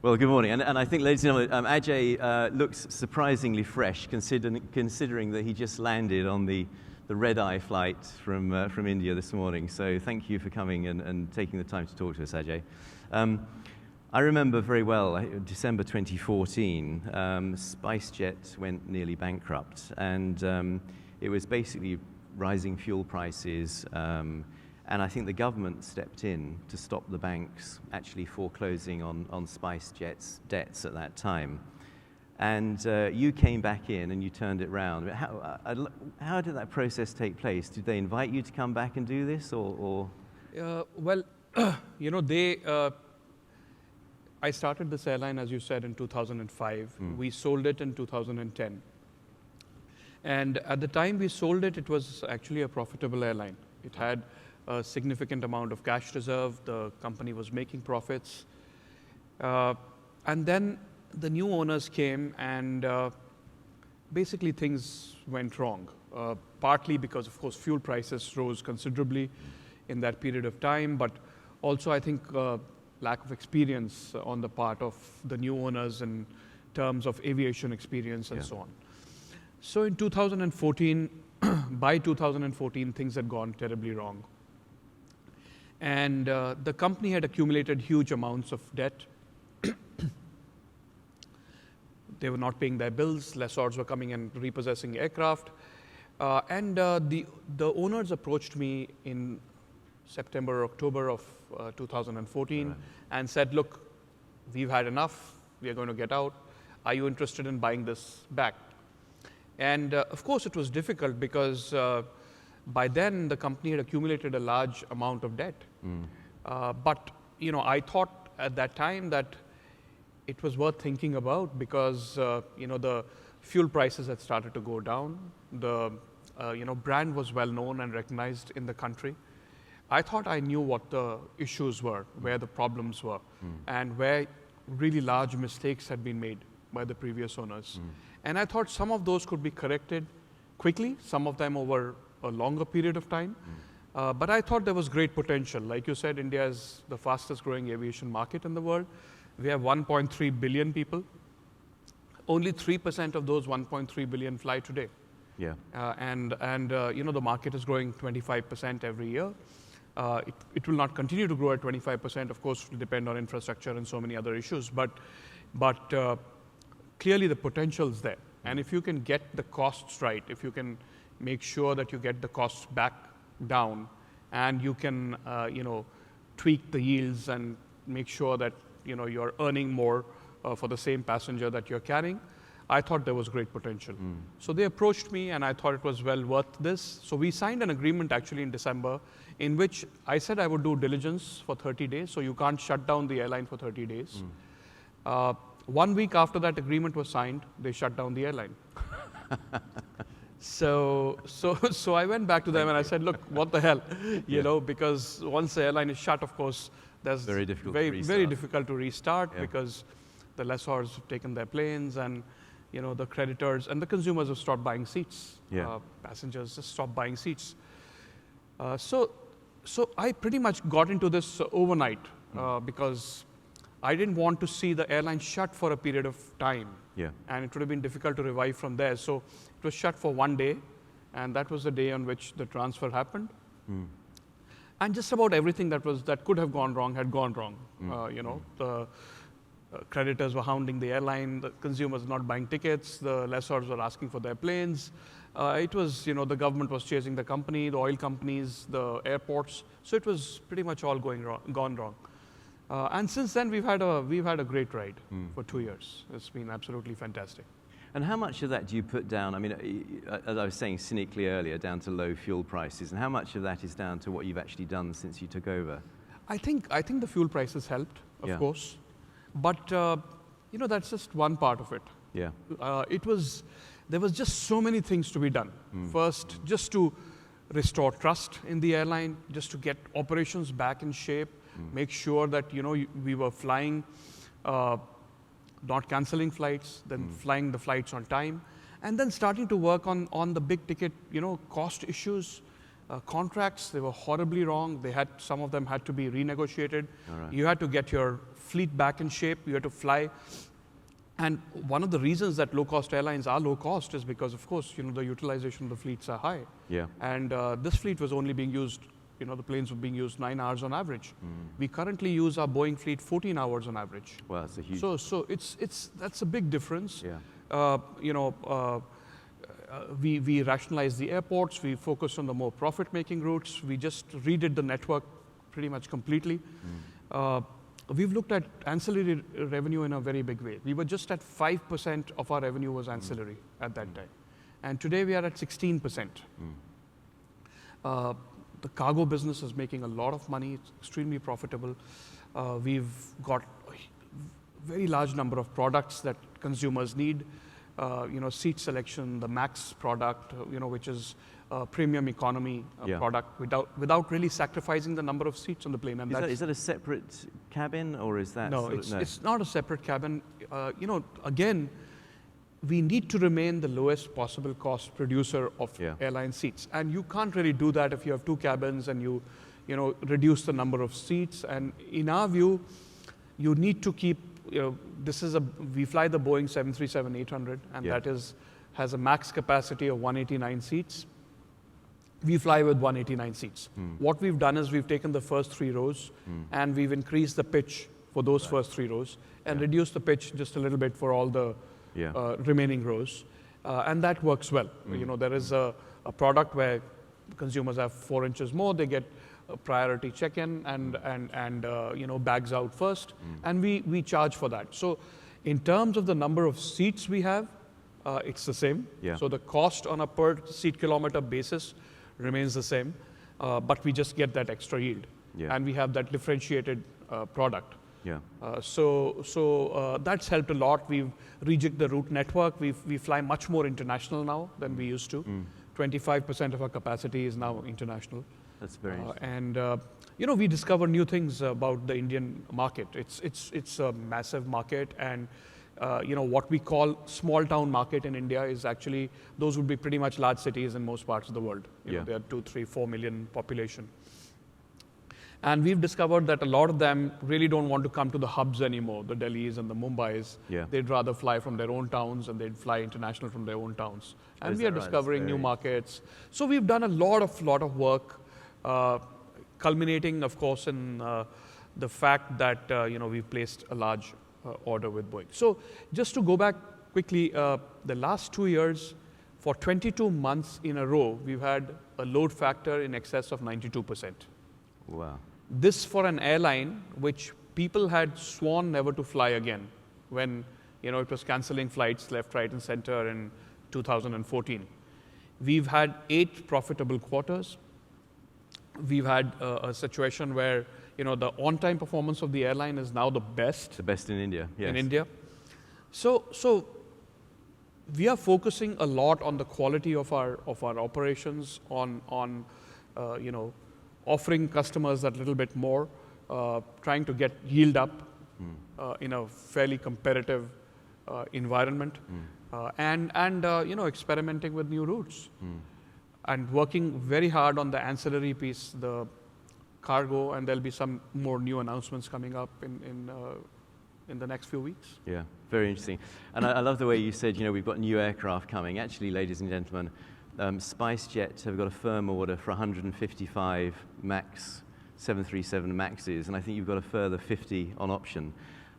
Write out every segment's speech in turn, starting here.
Well, good morning. And I think, ladies and gentlemen, Ajay looks surprisingly fresh, considering that he just landed on the red-eye flight from India this morning. So thank you for coming and taking the time to talk to us, Ajay. I remember very well, December 2014, SpiceJet went nearly bankrupt. And it was basically rising fuel prices. And I think the government stepped in to stop the banks actually foreclosing on SpiceJet's debts at that time. And you came back in and you turned it around. How did that process take place? Did they invite you to come back and do this, or? Well, I started this airline, as you said, in 2005. We sold it in 2010. And at the time we sold it, it was actually a profitable airline. It had a significant amount of cash reserve. The company was making profits. And then the new owners came and basically things went wrong. Partly because, of course, fuel prices rose considerably in that period of time, but also I think lack of experience on the part of the new owners in terms of aviation experience and so on. So in 2014, by 2014, things had gone terribly wrong. And the company had accumulated huge amounts of debt. They were not paying their bills. Lessors were coming and repossessing aircraft. And the owners approached me in September or October of 2014 and said, look, we've had enough. We are going to get out. Are you interested in buying this back? And of course, it was difficult because by then the company had accumulated a large amount of debt. But I thought at that time that it was worth thinking about because the fuel prices had started to go down. The brand was well known and recognized in the country. I thought I knew what the issues were, where the problems were, and where really large mistakes had been made by the previous owners. And I thought some of those could be corrected quickly, some of them over a longer period of time. But I thought there was great potential. Like you said, India is the fastest growing aviation market in the world. We have 1.3 billion people. Only 3% of those 1.3 billion fly today. Yeah. The market is growing 25% every year. It will not continue to grow at 25%. Of course, it will depend on infrastructure and so many other issues. But clearly the potential is there. And if you can get the costs right, if you can make sure that you get the costs back down, and you can tweak the yields and make sure that you're earning more for the same passenger that you're carrying, I thought there was great potential. So they approached me and I thought it was well worth this. So we signed an agreement actually in December in which I said I would do diligence for 30 days. So you can't shut down the airline for 30 days. 1 week after that agreement was signed, they shut down the airline. So I went back to them and I said, look, what the hell, because once the airline is shut, of course, that's very difficult to restart because the lessors have taken their planes and the creditors and the consumers have stopped buying seats. Passengers just stopped buying seats. So I pretty much got into this overnight because I didn't want to see the airline shut for a period of time. And it would have been difficult to revive from there. So it was shut for 1 day, and that was the day on which the transfer happened. And just about everything that could have gone wrong had gone wrong. The creditors were hounding the airline, the consumers not buying tickets, the lessors were asking for their planes. It was, the government was chasing the company, the oil companies, the airports. So it was pretty much all gone wrong. And since then, we've had a great ride for 2 years. It's been absolutely fantastic. And how much of that do you put down? I mean, as I was saying cynically earlier, down to low fuel prices, and how much of that is down to what you've actually done since you took over? I think the fuel prices helped, of course, but that's just one part of it. There was just so many things to be done. First, just to restore trust in the airline, just to get operations back in shape. Make sure that we were flying, not canceling flights, then flying the flights on time, and then starting to work on the big ticket cost issues, Contracts, they were horribly wrong. Some of them had to be renegotiated. All right. You had to get your fleet back in shape. You had to fly. And one of the reasons that low-cost airlines are low cost is because, of course, the utilization of the fleets are high. Yeah. And this fleet was only being used, the planes were being used 9 hours on average. We currently use our Boeing fleet 14 hours on average. Well, that's a huge. So that's a big difference. Yeah. We rationalized the airports. We focused on the more profit-making routes. We just redid the network pretty much completely. We've looked at ancillary revenue in a very big way. We were just at 5% of our revenue was ancillary at that time. And today we are at 16%. The cargo business is making a lot of money. It's extremely profitable. We've got a very large number of products that consumers need. Seat selection, the Max product, which is a premium economy product without really sacrificing the number of seats on the plane. And is that a separate cabin, or is that? No, it's not a separate cabin. Again, we need to remain the lowest possible cost producer of airline seats. And you can't really do that if you have 2 cabins and you reduce the number of seats. And in our view, you need to keep, we fly the Boeing 737-800, and that has a max capacity of 189 seats. We fly with 189 seats. What we've done is we've taken the first 3 rows and we've increased the pitch for those first 3 rows and reduced the pitch just a little bit for all the remaining rows. And that works well. There is a product where consumers have 4 inches more, they get a priority check-in and bags out first, and we charge for that. So in terms of the number of seats we have, it's the same. So the cost on a per seat kilometer basis remains the same, but we just get that extra yield. And we have that differentiated product. So that's helped a lot. We've rejigged the route network. We fly much more international now than we used to. 25% of our capacity is now international. That's very interesting. And we discover new things about the Indian market. It's a massive market, and what we call small town market in India is actually, those would be pretty much large cities in most parts of the world. There are 2, 3, 4 million population. And we've discovered that a lot of them really don't want to come to the hubs anymore, the Delhis and the Mumbais. They'd rather fly from their own towns, and they'd fly international from their own towns. And we are discovering new markets. So we've done a lot of work, culminating, of course, in the fact that we've placed a large order with Boeing. So just to go back quickly, the last 2 years, for 22 months in a row, we've had a load factor in excess of 92%. Wow. This for an airline which people had sworn never to fly again when it was canceling flights left, right, and center in 2014. We've had 8 profitable quarters. We've had a situation where the on-time performance of the airline is now the best. The best in India. Yes. In India. So we are focusing a lot on the quality of our operations, on offering customers that little bit more, trying to get yield up in a fairly competitive environment, and experimenting with new routes, and working very hard on the ancillary piece, the cargo, and there'll be some more new announcements coming up in the next few weeks. Yeah, very interesting. And I love the way you said, we've got new aircraft coming. Actually, ladies and gentlemen, SpiceJet have got a firm order for 155 MAX 737 MAXes, and I think you've got a further 50 on option.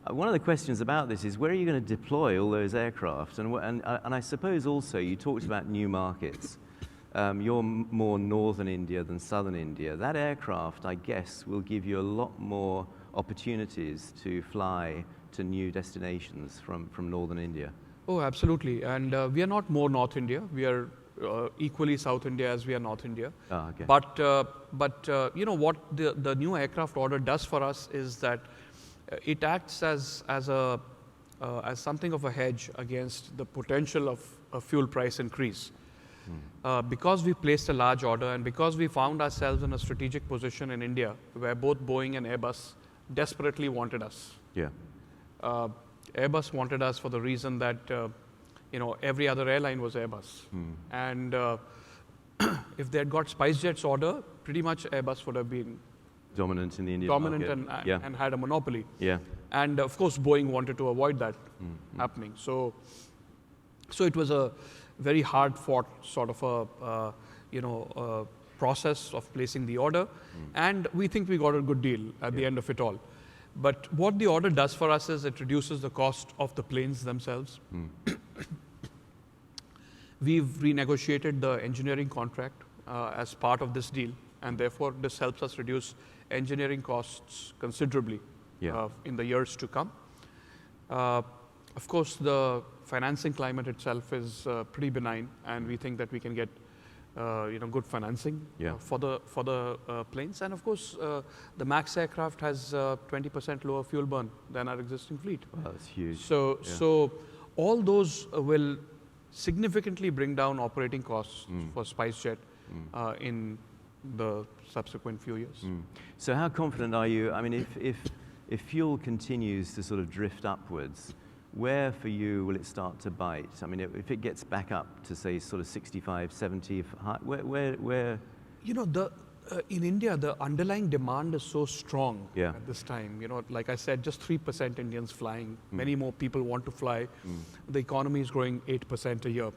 One of the questions about this is, where are you going to deploy all those aircraft? And I suppose also you talked about new markets. You're more northern India than southern India. That aircraft, I guess, will give you a lot more opportunities to fly to new destinations from northern India. Oh, absolutely. And we are not more North India. We are equally South India as we are North India. Oh, okay. But what the new aircraft order does for us is that it acts as something of a hedge against the potential of a fuel price increase. Because we placed a large order, and because we found ourselves in a strategic position in India where both Boeing and Airbus desperately wanted us. Airbus wanted us for the reason that every other airline was Airbus. And if they had got SpiceJet's order, pretty much Airbus would have been dominant in the Indian dominant market. and had a monopoly. Yeah. And of course, Boeing wanted to avoid that happening. So it was a very hard-fought sort of a process of placing the order, and we think we got a good deal at the end of it all. But what the order does for us is it reduces the cost of the planes themselves. We've renegotiated the engineering contract as part of this deal, and therefore this helps us reduce engineering costs considerably in the years to come. Of course, the financing climate itself is pretty benign, and we think that we can get good financing for the planes. And of course, the MAX aircraft has 20% lower fuel burn than our existing fleet. Wow, that's huge. So all those will significantly bring down operating costs for SpiceJet in the subsequent few years. So how confident are you? I mean, if fuel continues to sort of drift upwards, where for you will it start to bite? I mean, if it gets back up to say sort of 65, 70, where? In India, the underlying demand is so strong Yeah. at this time. Like I said, just 3% Indians flying. Many more people want to fly. The economy is growing 8% a year.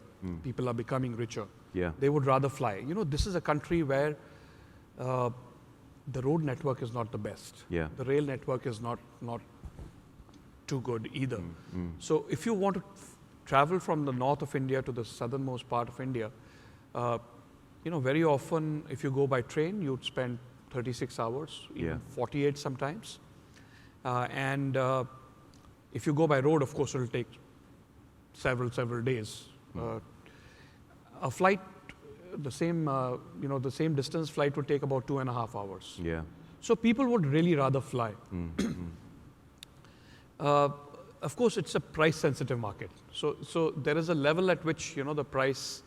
People are becoming richer. Yeah. They would rather fly. This is a country where the road network is not the best. Yeah. The rail network is not too good either. So if you want to travel from the north of India to the southernmost part of India, very often if you go by train, you'd spend 36 hours, even 48 sometimes. And if you go by road, of course, it'll take several days. A flight, the same distance flight would take about 2.5 hours. Yeah. So people would really rather fly. Of course, it's a price-sensitive market. So there is a level at which the price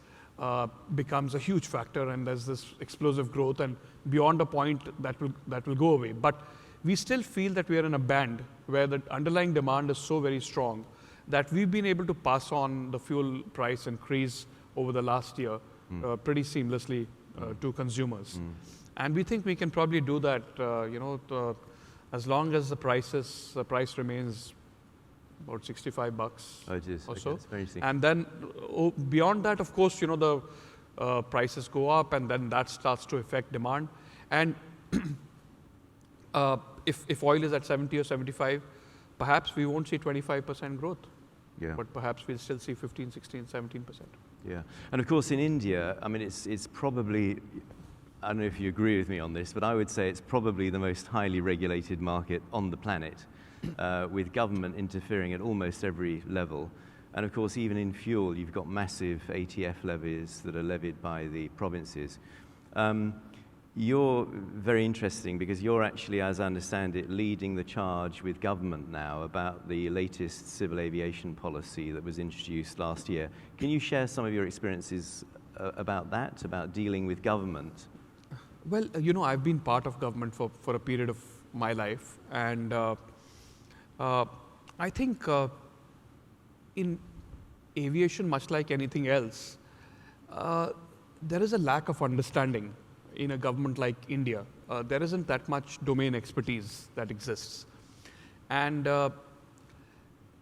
becomes a huge factor, and there's this explosive growth, and beyond a point that will go away. But we still feel that we are in a band where the underlying demand is so very strong that we've been able to pass on the fuel price increase over the last year pretty seamlessly to consumers. And we think we can probably do that, as long as the price remains about $65 or so. That's very interesting. And then beyond that, of course, the prices go up, and then that starts to affect demand. And if oil is at 70 or 75, perhaps we won't see 25% growth. Yeah. But perhaps we'll still see 15, 16, 17%. Yeah. And of course, in India, I mean, it's probably, I don't know if you agree with me on this, but I would say it's probably the most highly regulated market on the planet, with government interfering at almost every level. And of course, even in fuel, you've got massive ATF levies that are levied by the provinces. You're very interesting because you're actually, as I understand it, leading the charge with government now about the latest civil aviation policy that was introduced last year. Can you share some of your experiences about that, about dealing with government? Well, I've been part of government for a period of my life, and I think in aviation, much like anything else, there is a lack of understanding in a government like India. There isn't that much domain expertise that exists. And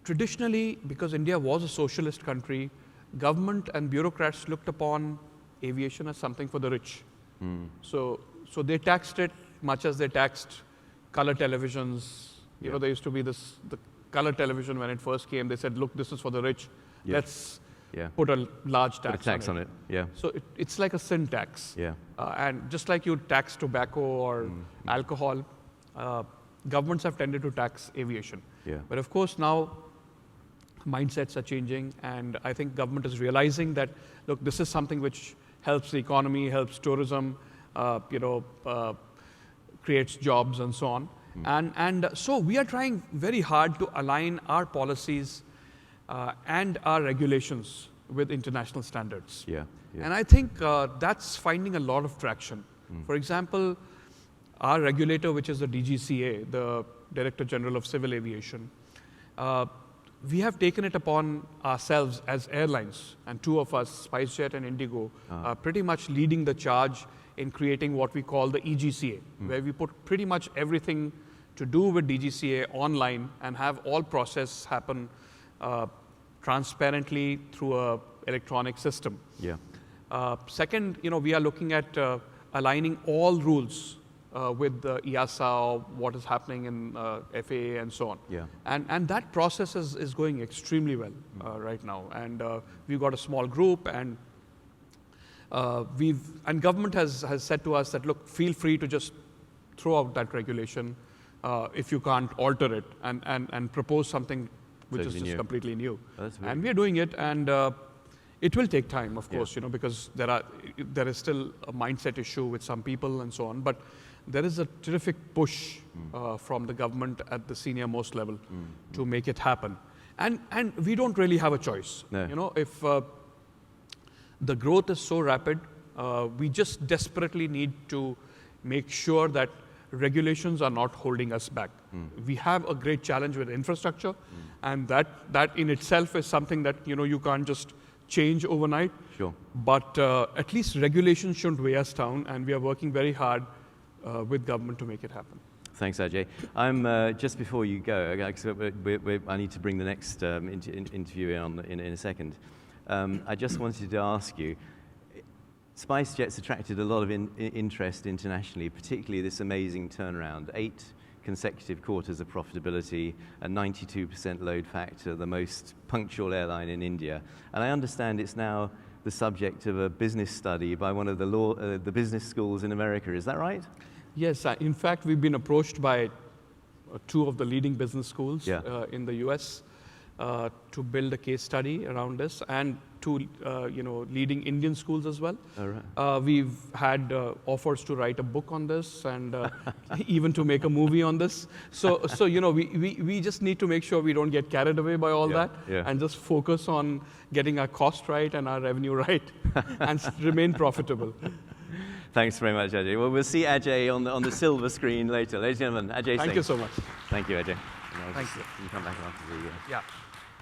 traditionally, because India was a socialist country, government and bureaucrats looked upon aviation as something for the rich. So they taxed it much as they taxed color televisions. There used to be the color television when it first came. They said, look, this is for the rich. Let's put a large tax on it. Yeah. So it's like a sin tax. Yeah. And just like you tax tobacco or alcohol, governments have tended to tax aviation. Yeah. But of course now mindsets are changing, and I think government is realizing that, look, this is something which helps the economy, helps tourism, creates jobs and so on. And so we are trying very hard to align our policies and our regulations with international standards. Yeah. And I think that's finding a lot of traction. For example, our regulator, which is the DGCA, the Director General of Civil Aviation, we have taken it upon ourselves as airlines, and two of us, SpiceJet and Indigo, are pretty much leading the charge in creating what we call the EGCA, where we put pretty much everything to do with DGCA online and have all process happen transparently through a electronic system. Yeah. Second, we are looking at aligning all rules with the EASA or what is happening in FAA and so on. Yeah. And that process is going extremely well right now. And we've got a small group, and government has said to us that, look, feel free to just throw out that regulation if you can't alter it and propose something which is just completely new. And we are doing it, and it will take time, of course, because there is still a mindset issue with some people and so on. But there is a terrific push from the government at the senior most level to make it happen. And we don't really have a choice. No. If the growth is so rapid, we just desperately need to make sure that regulations are not holding us back. We have a great challenge with infrastructure, and that in itself is something that you can't just change overnight. Sure. But at least regulations shouldn't weigh us down, and we are working very hard with government to make it happen. Thanks, Ajay. I'm just before you go, I need to bring the next interview in a second. I just wanted to ask you, SpiceJet's attracted a lot of interest internationally, particularly this amazing turnaround, 8 consecutive quarters of profitability, a 92% load factor, the most punctual airline in India. And I understand it's now the subject of a business study by one of the business schools in America. Is that right? Yes. In fact, we've been approached by 2 of the leading business schools in the US to build a case study around this, and 2 leading Indian schools as well. All right. We've had offers to write a book on this, and even to make a movie on this. So we just need to make sure we don't get carried away by all that, and just focus on getting our cost right and our revenue right, and remain profitable. Thanks very much, Ajay. Well, we'll see Ajay on the silver screen later. Ladies and gentlemen, Ajay Singh. Thank you so much. Thank you, Ajay. Thank you. You can come back after the... Yeah.